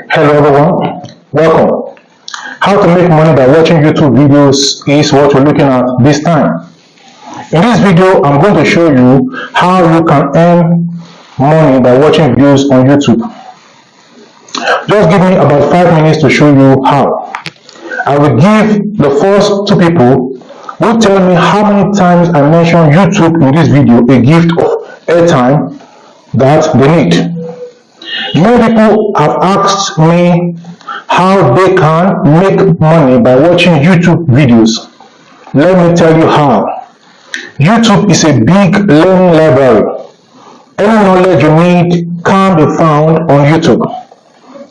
Hello everyone, welcome. How to make money by watching YouTube videos is what we're looking at this time. In this video, I'm going to show you how you can earn money by watching videos on YouTube. Just give me about 5 minutes to show you how. I will give the first two people who tell me how many times I mention YouTube in this video a gift of airtime that they need. Many people have asked me how they can make money by watching YouTube videos. Let me tell you how. YouTube is a big learning library. Any knowledge you need can be found on YouTube.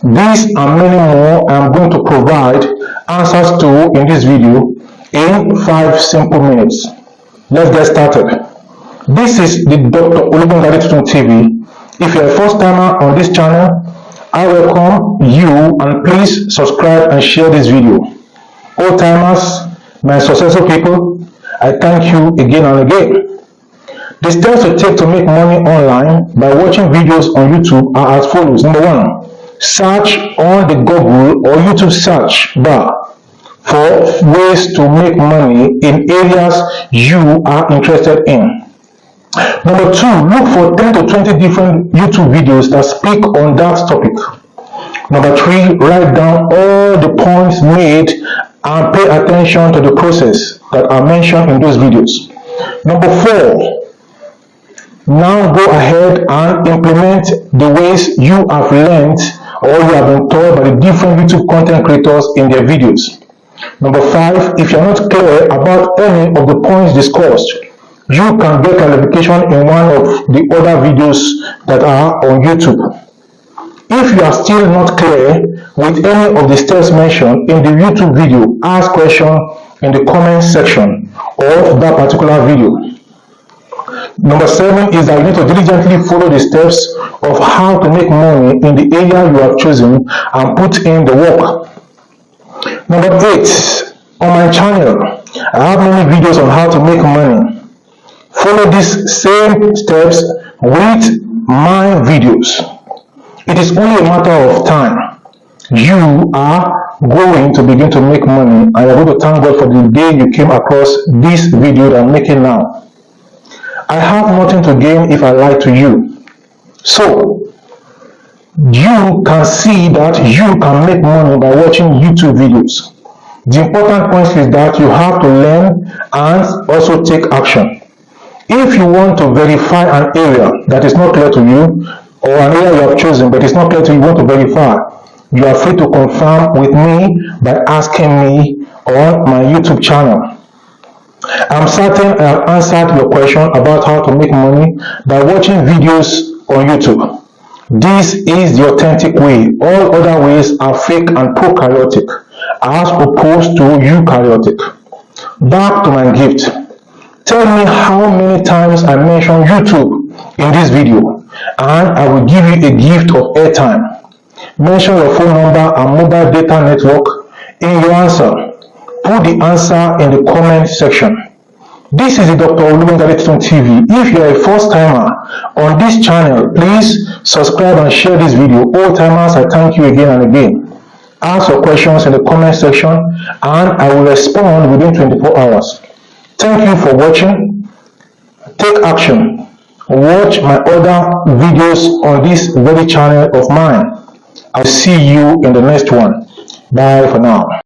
These and many more I am going to provide answers to in this video in 5 simple minutes. Let's get started. This is the Dr. Olugbonga TV. If you're a first timer on this channel, I welcome you and please subscribe and share this video. Old timers, my successful people, I thank you again and again. The steps to take to make money online by watching videos on YouTube are as follows. Number 1, search on the Google or YouTube search bar for ways to make money in areas you are interested in. Number 2, look for 10 to 20 different YouTube videos that speak on that topic. Number 3, write down all the points made and pay attention to the process that are mentioned in those videos. Number 4, now go ahead and implement the ways you have learned or you have been taught by the different YouTube content creators in their videos. Number 5, if you're not clear about any of the points discussed, you can get clarification in one of the other videos that are on YouTube. If you are still not clear with any of the steps mentioned in the YouTube video, ask questions in the comment section of that particular video. Number 7 is that you need to diligently follow the steps of how to make money in the area you have chosen and put in the work. Number 8, on my channel, I have many videos on how to make money. Follow these same steps with my videos. It is only a matter of time. You are going to begin to make money, and you're going to thank God for the day you came across this video that I'm making now. I have nothing to gain if I lie to you. So, you can see that you can make money by watching YouTube videos. The important point is that you have to learn and also take action. If you want to verify an area that is not clear to you, or an area you have chosen but it's not clear to you, want to verify, you are free to confirm with me by asking me on my YouTube channel. I'm certain I have answered your question about how to make money by watching videos on YouTube. This is the authentic way. All other ways are fake and prokaryotic, as opposed to eukaryotic. Back to my gift. Tell me how many times I mention YouTube in this video, and I will give you a gift of airtime. Mention your phone number and mobile data network in your answer. Put the answer in the comment section. This is the Dr. Olugbonga TV. If you are a first timer on this channel, please subscribe and share this video. All timers, I thank you again and again. Ask your questions in the comment section and I will respond within 24 hours. Thank you for watching. Take action. Watch my other videos on this very channel of mine. I'll see you in the next one. Bye for now.